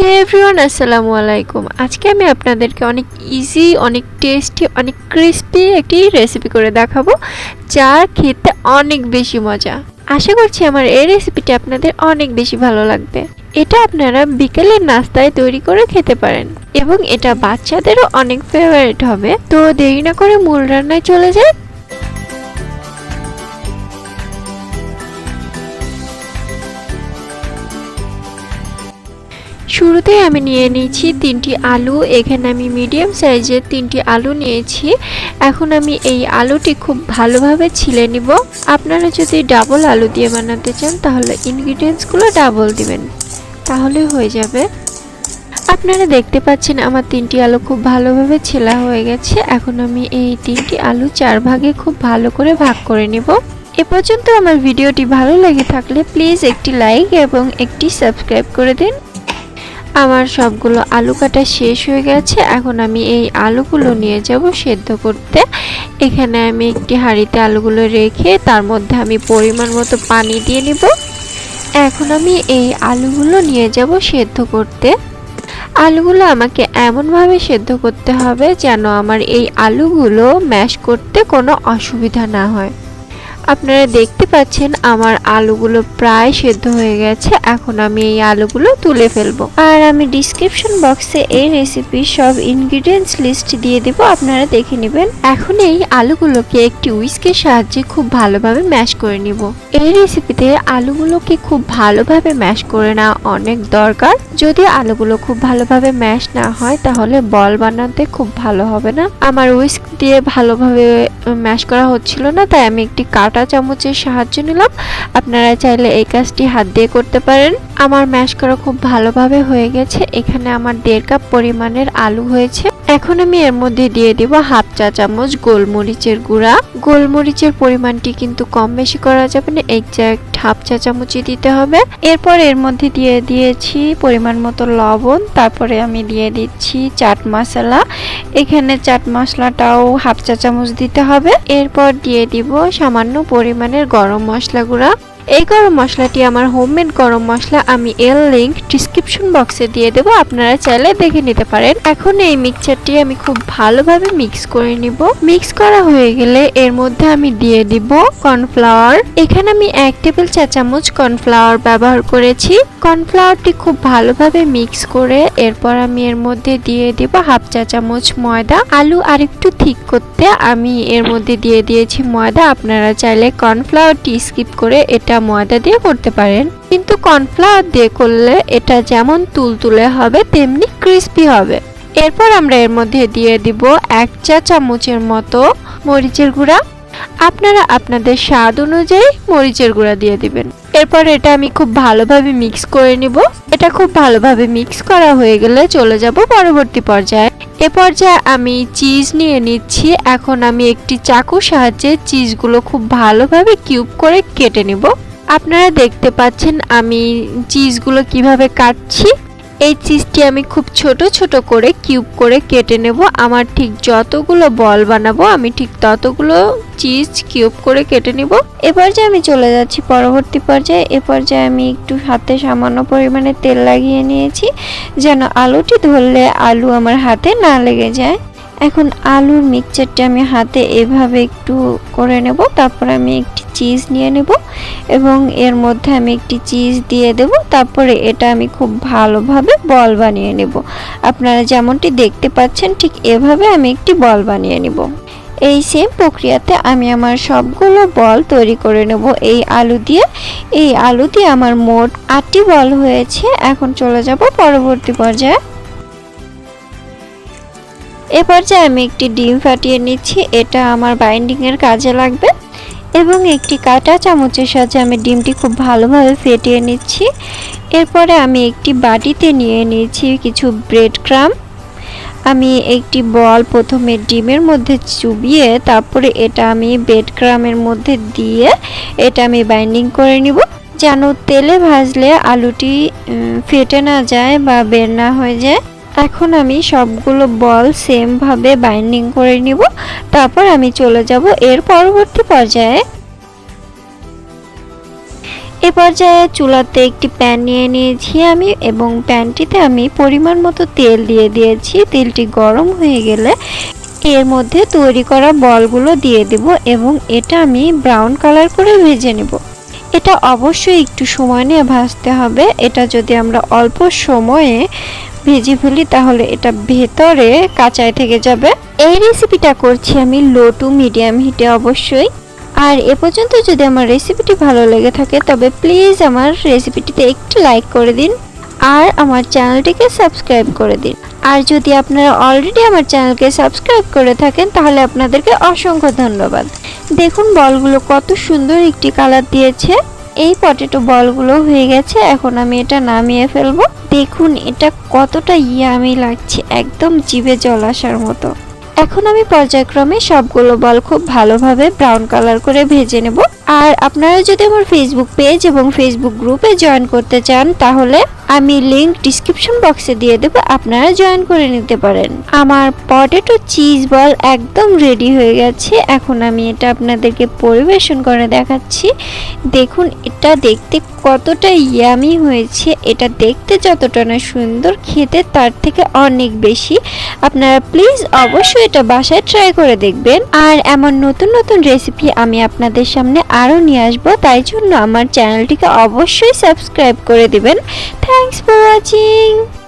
হে everyone, আসসালামু আলাইকুম। আজকে আমি আপনাদেরকে অনেক ইজি, অনেক টেস্টি, অনেক ক্রিস্পি একটি রেসিপি করে দেখাবো, যা খেতে অনেক বেশি মজা। আশা করছি আমার এই রেসিপিটি আপনাদের অনেক বেশি ভালো লাগবে। এটা আপনারা বিকেলের নাস্তায় তৈরি করে খেতে পারেন এবং এটা বাচ্চাদেরও অনেক ফেভারিট হবে। তো দেরি না করে মূল রান্নায় চলে যাই। শুরুতে আমি নিয়ে নিয়েছি 3টি আলু। এখানে আমি মিডিয়াম সাইজের 3টি আলু নিয়েছি। এখন আমি এই আলুটি খুব ভালোভাবে ছিলে নিব। আপনারা যদি ডাবল আলু দিয়ে বানাতে চান তাহলে ইনগ্রিডিয়েন্টসগুলো ডাবল দিবেন, তাহলে হয়ে যাবে। আপনারা দেখতে পাচ্ছেন আমার 3টি আলু খুব ভালোভাবে ছেলা হয়ে গেছে। এখন আমি এই 3টি আলু 4 ভাগে খুব ভালো করে ভাগ করে নিব। এ পর্যন্ত আমার ভিডিওটি ভালো লেগে থাকলে প্লিজ একটি লাইক এবং একটি সাবস্ক্রাইব করে দিন। আমার সবগুলো আলু কাটা শেষ হয়ে গেছে। এখন আমি এই আলুগুলো নিয়ে যাব সেদ্ধ করতে। এখানে আমি একটি হাঁড়িতে আলুগুলো রেখে তার মধ্যে আমি পরিমাণ মতো পানি দিয়ে নিব। এখন আমি এই আলুগুলো নিয়ে যাব সেদ্ধ করতে। আলুগুলো আমাকে এমনভাবে সেদ্ধ করতে হবে যেন আমার এই আলুগুলো ম্যাশ করতে কোনো অসুবিধা না হয়। আপনারা দেখতে পাচ্ছেন আমার আলুগুলো প্রায় সেদ্ধ হয়ে গেছে। এখন আমি এই আলুগুলো তুলে ফেলবো। আর আমি ডিসক্রিপশন বক্সে এই রেসিপির সব ইনগ্রিডিয়েন্টস লিস্ট দিয়ে দেব, আপনারা দেখে নেবেন। এখন এই আলুগুলোকে একটি হুইস্কের সাহায্যে খুব ভালোভাবে ম্যাশ করে নিব। এই রেসিপিতে আলুগুলোকে খুব ভালোভাবে ম্যাশ করে নেওয়া অনেক দরকার। যদি আলুগুলো খুব ভালোভাবে ম্যাশ না হয় তাহলে বল বানাতে খুব ভালো হবে না। আমার হুইস্ক দিয়ে ভালোভাবে ম্যাশ করা হচ্ছিল না, তাই আমি একটি কাটা চামচের সাহায্য নিলাম। আপনারা চাইলে এই কাজটি হাত দিয়ে করতে পারেন। আমার ম্যাশ করা খুব ভালোভাবে হয়ে গেছে। এখানে আমার 1.5 কাপ পরিমাণের আলু হয়েছে। এখন আমি এর মধ্যে দিয়ে দিব হাফ চা চামচ গোলমরিচের গুঁড়া। গোলমরিচের পরিমাণটি কিন্তু কম বেশি করা যাবে না, এক্সাক্ট হাফ চা চামচই দিতে হবে। এরপর এর মধ্যে দিয়ে দিয়েছি পরিমাণ মতো লবণ। তারপরে আমি দিয়ে দিচ্ছি চাট মশলা। এখানে চাট মশলাটাও হাফ চা চামচ দিতে হবে। এরপর দিয়ে দিব সামান্য পরিমাণের গরম মশলা গুঁড়া। এই গরম মশলাটি আমার হোমমেড গরম মশলা, আমি এর লিংক ডিসক্রিপশন বক্সে দিয়ে দেব, আপনারা চাইলে দেখে নিতে পারেন। এখন এই মিক্সচারটি আমি খুব ভালোভাবে মিক্স করে নিব। মিক্স করা হয়ে গেলে এর মধ্যে আমি দিয়ে দিব কর্নফ্লাওয়ার। এখানে আমি 1 টেবিল চা চামচ কর্নফ্লাওয়ার ব্যবহার করেছি। কর্নফ্লাওয়ারটি খুব ভালোভাবে মিক্স করে এরপর আমি এর মধ্যে দিয়ে দিব হাফ চা চামচ ময়দা। আলু আরেকটু ঠিক করতে আমি এর মধ্যে দিয়ে দিয়েছি ময়দা। আপনারা চাইলে কর্নফ্লাওয়ারটি স্কিপ করে এটা ময়দা দিয়ে করতে পারেন, কিন্তু কর্নফ্লাওয়ার দিয়ে করলে এটা যেমন তুলতুলে হবে তেমনি ক্রিস্পি হবে। এরপর আমরা এর মধ্যে দিয়ে দিব 1 চা চামচের মতো মরিচের গুঁড়া। আপনারা আপনাদের স্বাদ অনুযায়ী মরিচের গুঁড়া দিয়ে দিবেন। এরপর এটা আমি খুব ভালোভাবে মিক্স করে নিব। এটা খুব ভালোভাবে মিক্স করা হয়ে গেলে চলে যাব পরবর্তী পর্যায়ে। এ পর্যায়ে আমি চিজ নিয়ে নিচ্ছি। এখন আমি একটি চাকুর সাহায্যে চিজগুলো খুব ভালোভাবে কিউব করে কেটে নিব। আপনারা দেখতে পাচ্ছেন আমি চিজগুলো কিভাবে কাটছি। এই চিজটি আমি খুব ছোট ছোট করে কিউব করে কেটে নেব। আমার ঠিক যতগুলো বল বানাবো আমি ঠিক ততগুলো চিজ কিউব করে কেটে নিব। এবার যে আমি চলে যাচ্ছি পরবর্তী পর্যায়ে। এ পর্যায়ে আমি একটু হাতে সামান্য পরিমাণে তেল লাগিয়ে নিয়েছি যেন আলুটি ধরলে আলু আমার হাতে না লেগে যায়। এখন আলুর মিক্সচারটা আমি হাতে এভাবে একটু করে নেব। তারপর আমি একটি চিজ নিয়ে নেব এবং এর মধ্যে আমি একটি চিজ দিয়ে দেব। তারপরে এটা আমি খুব ভালোভাবে বল বানিয়ে নেব। আপনারা যেমনটি দেখতে পাচ্ছেন ঠিক এভাবে আমি একটি বল বানিয়ে নেব। এই সেম প্রক্রিয়াতে আমি আমার সবগুলো বল তৈরি করে নেব এই আলু দিয়ে। এই আলু দিয়ে আমার মোট 8টি বল হয়েছে। এখন চলে যাব পরবর্তী পর্যায়ে। এ পর্যায়ে আমি একটি ডিম ফাটিয়ে নিচ্ছি, এটা আমার বাইন্ডিং এর কাজে লাগবে। এবং একটি কাঁটা চামচের সাহায্যে আমি ডিমটি খুব ভালোভাবে ফেটিয়ে নিচ্ছি। এরপরে আমি একটি বাটিতে নিয়ে নিয়েছি কিছু ব্রেড ক্রাম্ব। আমি একটি বল প্রথমে ডিমের মধ্যে চুবিয়ে তারপরে এটা আমি ব্রেড ক্রাম্বের মধ্যে দিয়ে এটা আমি বাইন্ডিং করে নিব, যেন তেলে ভাজলে আলুটি ফেটে না যায় বা বের না হয়ে যায়। এখন আমি সবগুলো বল সেম ভাবে বাইন্ডিং করে নিব। তারপর আমি চলে যাব এর পরবর্তী পর্যায়ে। এ পর্যায়ে চুলাতে একটি প্যান নিয়ে নিয়েছি আমি এবং প্যানটিতে আমি পরিমাণ মতো তেল দিয়ে দিয়েছি। তেলটি গরম হয়ে গেলে এর মধ্যে তৈরি করা বলগুলো দিয়ে দেব এবং এটা আমি ব্রাউন কালার করে ভেজে নেব। এটা অবশ্যই একটু সময় নিয়ে ভাজতে হবে। এটা যদি আমরা অল্প সময়ে ভেজে ফেলি তাহলে এটা ভেতরে কাঁচাই থেকে যাবে। এই রেসিপিটা করছি আমি লো টু মিডিয়াম হিটে অবশ্যই। আর এ পর্যন্ত যদি আমার রেসিপিটি ভালো লেগে থাকে তবে প্লিজ আমার রেসিপিটিতে একটু লাইক করে দিন আর আমার চ্যানেলটিকে সাবস্ক্রাইব করে দিন। আর যদি আপনারা অলরেডি আমার চ্যানেলকে সাবস্ক্রাইব করে থাকেন তাহলে আপনাদেরকে অসংখ্য ধন্যবাদ। দেখুন বলগুলো কত সুন্দর একটি কালার দিয়েছে। এই পটেটো বলগুলো হয়ে গেছে, এখন আমি এটা নামিয়ে ফেলবো। দেখুন এটা কতটা ইয়ামি লাগছে, একদম জিভে জল আসার মতো। এখন আমি পর্যায়ক্রমে সবগুলো বল খুব ভালোভাবে ব্রাউন কালার করে ভেজে নেব। আর আপনারা যদি আমার ফেসবুক পেজ এবং ফেসবুক গ্রুপে জয়েন করতে চান তাহলে আমি লিংক ডিসক্রিপশন বক্সে দিয়ে দেব, আপনারা জয়েন করে নিতে পারেন। আমার পটেটো চিজ বল একদম রেডি হয়ে গেছে। এখন আমি এটা আপনাদেরকে পরিবেশন করে দেখাচ্ছি। দেখুন এটা দেখতে কতটা ইয়ামি হয়েছে। এটা দেখতে যতটা না সুন্দর, খেতে তার থেকে অনেক বেশি। আপনারা প্লিজ অবশ্যই এটা বাসায় ট্রাই করে দেখবেন। আর এমন নতুন নতুন রেসিপি আমি আপনাদের সামনে আরও নিয়ে আসবো, তাই জন্য আমার চ্যানেলটিকে অবশ্যই সাবস্ক্রাইব করে দিবেন। Thanks for watching.